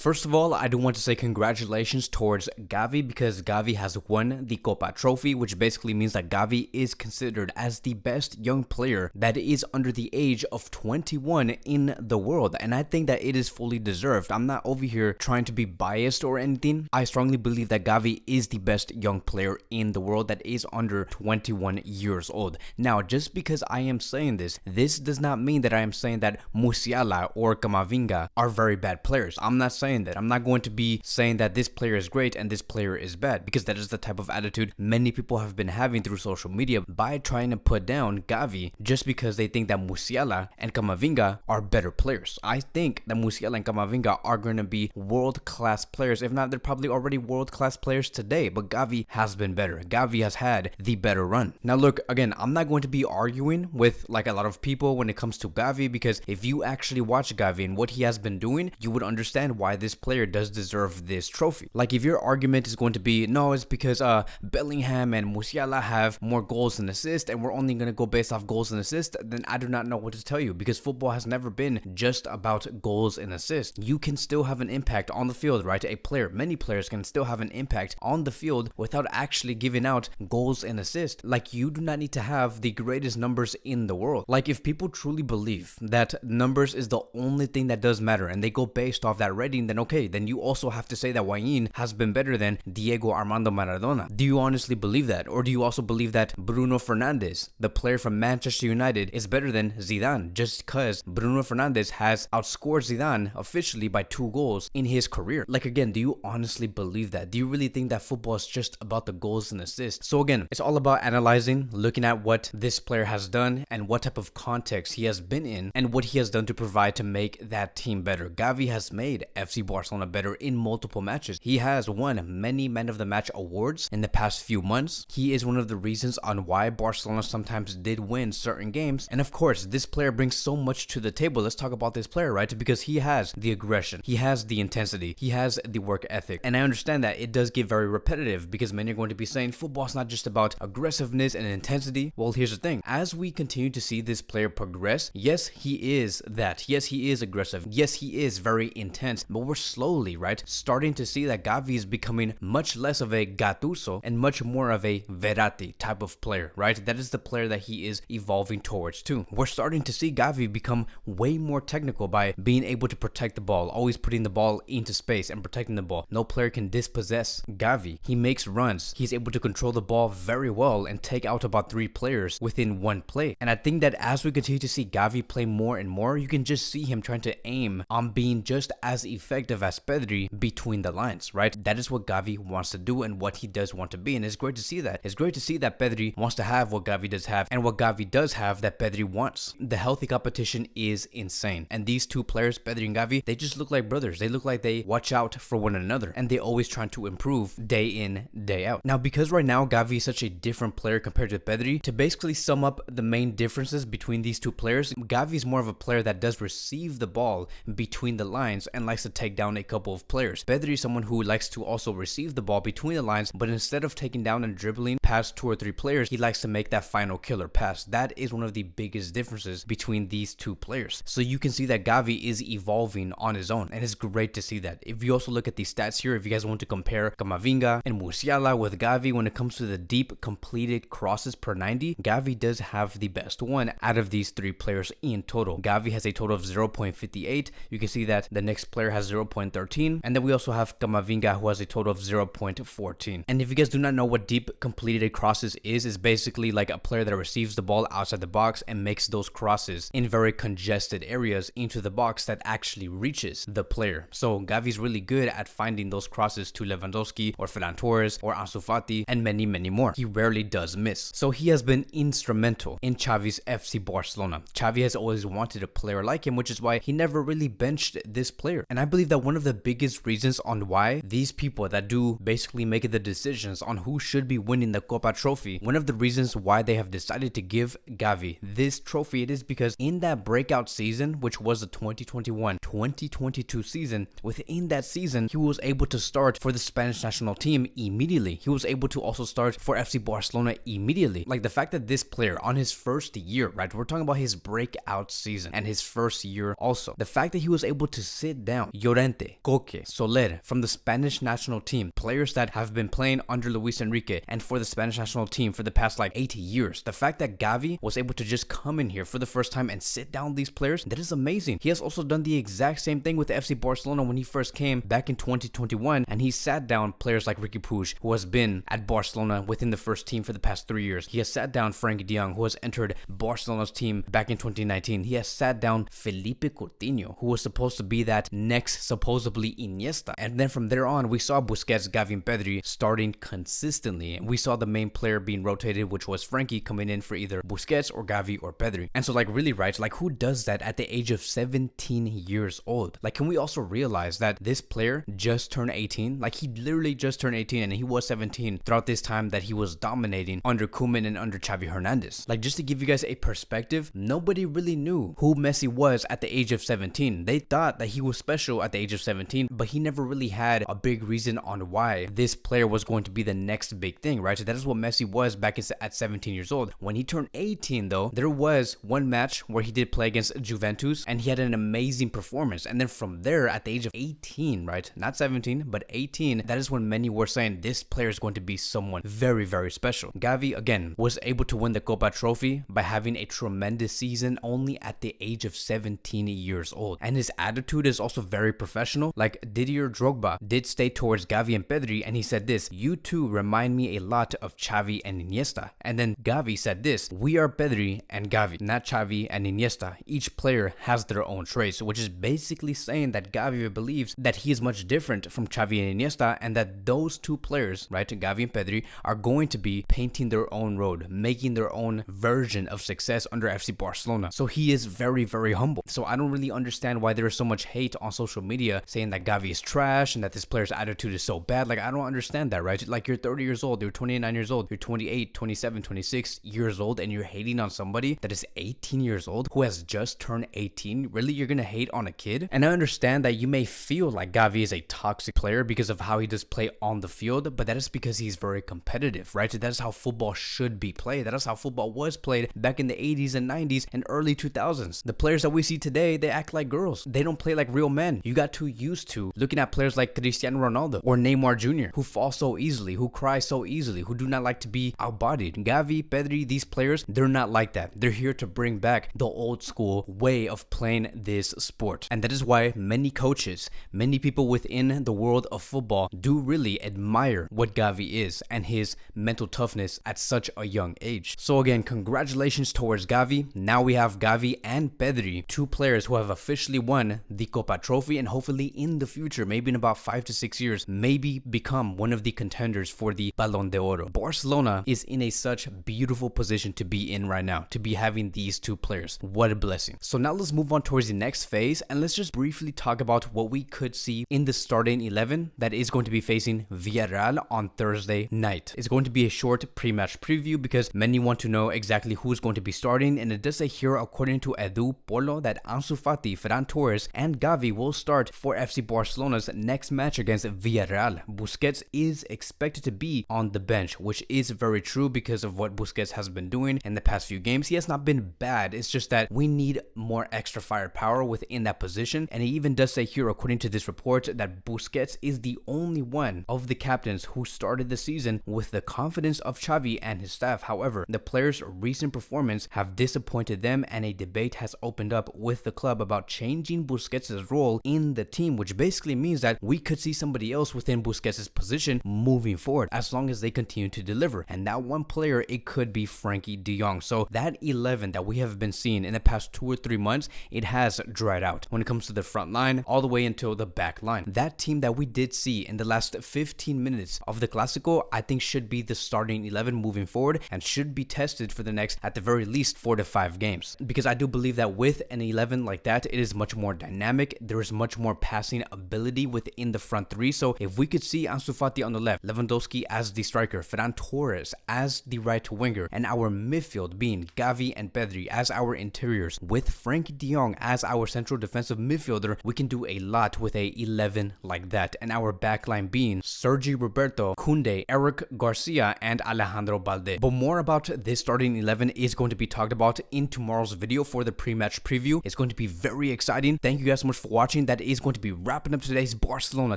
First of all, I do want to say congratulations towards Gavi because Gavi has won the Kopa trophy, which basically means that Gavi is considered as the best young player that is under the age of 21 in the world. And I think that it is fully deserved. I'm not over here trying to be biased or anything. I strongly believe that Gavi is the best young player in the world that is under 21 years old. Now, just because I am saying this does not mean that I am saying that Musiala or Camavinga are very bad players. I'm not saying that. I'm not going to be saying that this player is great and this player is bad, because that is the type of attitude many people have been having through social media by trying to put down Gavi just because they think that Musiala and Camavinga are better players. I think that Musiala and Camavinga are going to be world-class players. If not, they're probably already world-class players today, but Gavi has been better. Gavi has had the better run. Now look, again, I'm not going to be arguing with like a lot of people when it comes to Gavi, because if you actually watch Gavi and what he has been doing, you would understand why this player does deserve this trophy. Like if your argument is going to be, no, it's because Bellingham and Musiala have more goals and assists and we're only going to go based off goals and assists, then I do not know what to tell you, because football has never been just about goals and assists. You can still have an impact on the field, right? Many players can still have an impact on the field without actually giving out goals and assists. Like you do not need to have the greatest numbers in the world. Like if people truly believe that numbers is the only thing that does matter and they go based off that rating, then okay, then you also have to say that Higuaín has been better than Diego Armando Maradona. Do you honestly believe that? Or do you also believe that Bruno Fernandes, the player from Manchester United, is better than Zidane just because Bruno Fernandes has outscored Zidane officially by 2 goals in his career? Like again, do you honestly believe that? Do you really think that football is just about the goals and assists? So again, it's all about analyzing, looking at what this player has done and what type of context he has been in and what he has done to provide to make that team better. Gavi has made FC Barcelona better in multiple matches. He has won many Man of the Match awards in the past few months. He is one of the reasons on why Barcelona sometimes did win certain games. And of course, this player brings so much to the table. Let's talk about this player, right? Because he has the aggression, he has the intensity, he has the work ethic. And I understand that it does get very repetitive because many are going to be saying football's not just about aggressiveness and intensity. Well, here's the thing. As we continue to see this player progress, yes, he is that. Yes, he is aggressive. Yes, he is very intense. But we're slowly, right, starting to see that Gavi is becoming much less of a Gattuso and much more of a Verratti type of player, right? That is the player that he is evolving towards too. We're starting to see Gavi become way more technical by being able to protect the ball, always putting the ball into space and protecting the ball. No player can dispossess Gavi. He makes runs. He's able to control the ball very well and take out about 3 players within one play. And I think that as we continue to see Gavi play more and more, you can just see him trying to aim on being just as effective as Pedri between the lines, right? That is what Gavi wants to do and what he does want to be. And it's great to see that. It's great to see that Pedri wants to have what Gavi does have and what Gavi does have that Pedri wants. The healthy competition is insane. And these 2 players, Pedri and Gavi, they just look like brothers. They look like they watch out for one another and they always trying to improve day in, day out. Now, because right now Gavi is such a different player compared to Pedri, to basically sum up the main differences between these 2 players, Gavi is more of a player that does receive the ball between the lines and likes to take down a couple of players. Pedri is someone who likes to also receive the ball between the lines, but instead of taking down and dribbling past 2 or 3 players, he likes to make that final killer pass. That is one of the biggest differences between these 2 players. So you can see that Gavi is evolving on his own, and it's great to see that. If you also look at the stats here, if you guys want to compare Camavinga and Musiala with Gavi when it comes to the deep completed crosses per 90, Gavi does have the best one out of these 3 players in total. Gavi has a total of 0.58. You can see that the next player has 0.13, and then we also have Camavinga, who has a total of 0.14. And if you guys do not know what deep completed crosses is basically like a player that receives the ball outside the box and makes those crosses in very congested areas into the box that actually reaches the player. So Gavi's really good at finding those crosses to Lewandowski or Ferran Torres or Ansu Fati and many more. He rarely does miss. So he has been instrumental in Xavi's FC Barcelona. Xavi has always wanted a player like him, which is why he never really benched this player. And I believe that one of the biggest reasons on why these people that do basically make the decisions on who should be winning the Kopa trophy, one of the reasons why they have decided to give Gavi this trophy, it is because in that breakout season, which was the 2021-2022 season, within that season, he was able to start for the Spanish national team immediately. He was able to also start for FC Barcelona immediately. Like the fact that this player on his first year, right? We're talking about his breakout season and his first year also. The fact that he was able to sit down, Llorente, Coque, Soler from the Spanish national team, players that have been playing under Luis Enrique and for the Spanish national team for the past like 80 years. The fact that Gavi was able to just come in here for the first time and sit down these players, that is amazing. He has also done the exact same thing with FC Barcelona when he first came back in 2021, and he sat down players like Riqui Puig, who has been at Barcelona within the first team for the past 3 years. He has sat down Frenkie de Jong, who has entered Barcelona's team back in 2019. He has sat down Felipe Coutinho, who was supposed to be that next supposedly Iniesta. And then from there on, we saw Busquets, Gavi, and Pedri starting consistently. We saw the main player being rotated, which was Frankie, coming in for either Busquets or Gavi or Pedri. And so like really, right, like who does that at the age of 17 years old? Like, can we also realize that this player just turned 18? Like, he literally just turned 18 and he was 17 throughout this time that he was dominating under Koeman and under Xavi Hernandez. Like, just to give you guys a perspective, nobody really knew who Messi was at the age of 17. They thought that he was special at the age of 17, but he never really had a big reason on why this player was going to be the next big thing, right? So that is what Messi was back at 17 years old. When he turned 18 though, there was one match where he did play against Juventus and he had an amazing performance. And then from there, at the age of 18, right? Not 17, but 18, that is when many were saying this player is going to be someone very, very special. Gavi, again, was able to win the Kopa trophy by having a tremendous season only at the age of 17 years old. And his attitude is also very professional. Like, Didier Drogba did stay towards Gavi and Pedri, and he said this: "You two remind me a lot of Xavi and Iniesta." And then Gavi said this: "We are Pedri and Gavi, not Xavi and Iniesta. Each player has their own traits," which is basically saying that Gavi believes that he is much different from Xavi and Iniesta, and that those two players, right, Gavi and Pedri, are going to be painting their own road, making their own version of success under FC Barcelona. So he is very, very humble. So I don't really understand why there is so much hate on social media saying that Gavi is trash and that this player's attitude is so bad. Like, I don't understand that, right? Like, you're 30 years old, you're 29 years old, you're 28, 27, 26 years old, and you're hating on somebody that is 18 years old who has just turned 18. Really, you're gonna hate on a kid? And I understand that you may feel like Gavi is a toxic player because of how he does play on the field, but that is because he's very competitive, right? That is how football should be played. That is how football was played back in the 80s and 90s and early 2000s. The players that we see today, they act like girls. They don't play like real men. You got too used to looking at players like Cristiano Ronaldo or Neymar Jr., who fall so easily, who cry so easily, who do not like to be outbodied. Gavi, Pedri, these players, they're not like that. They're here to bring back the old school way of playing this sport. And that is why many coaches, many people within the world of football do really admire what Gavi is and his mental toughness at such a young age. So again, congratulations towards Gavi. Now we have Gavi and Pedri, two players who have officially won the Kopa trophy, and hopefully in the future, maybe in about 5 to 6 years, maybe become one of the contenders for the Ballon d'Oro. Barcelona is in a such beautiful position to be in right now, to be having these two players. What a blessing. So now let's move on towards the next phase, and let's just briefly talk about what we could see in the starting 11 that is going to be facing Villarreal on Thursday night. It's going to be a short pre-match preview because many want to know exactly who's going to be starting, and it does say here, according to Edu Polo, that Ansu Fati, Ferran Torres, and Gavi will start for FC Barcelona's next match against Villarreal. Busquets is expected to be on the bench, which is very true because of what Busquets has been doing in the past few games. He has not been bad. It's just that we need more extra firepower within that position. And it even does say here, according to this report, that Busquets is the only one of the captains who started the season with the confidence of Xavi and his staff. However, the players' recent performance have disappointed them, and a debate has opened up with the club about changing Busquets' role in the team, which basically means that we could see somebody else within Busquets' position moving forward as long as they continue to deliver. And that one player, it could be Frenkie de Jong. So that 11 that we have been seeing in the past 2 or 3 months, it has dried out when it comes to the front line all the way until the back line. That team that we did see in the last 15 minutes of the Clásico, I think should be the starting 11 moving forward and should be tested for the next, at the very least, 4 to 5 games. Because I do believe that with an 11 like that, it is much more dynamic. There is much more passing ability within the front three. So if we could see Ansu Fati on the left, Lewandowski as the striker, Ferran Torres as the right winger, and our midfield being Gavi and Pedri as our interiors, with Frenkie de Jong as our central defensive midfielder, we can do a lot with a 11 like that. And our backline being Sergi Roberto, Koundé, Eric Garcia, and Alejandro Balde. But more about this starting 11 is going to be talked about in tomorrow's video for the pre-match preview. It's going to be very exciting. Thank you guys so much for watching. That that is going to be wrapping up today's Barcelona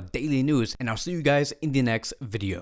daily news, and I'll see you guys in the next video.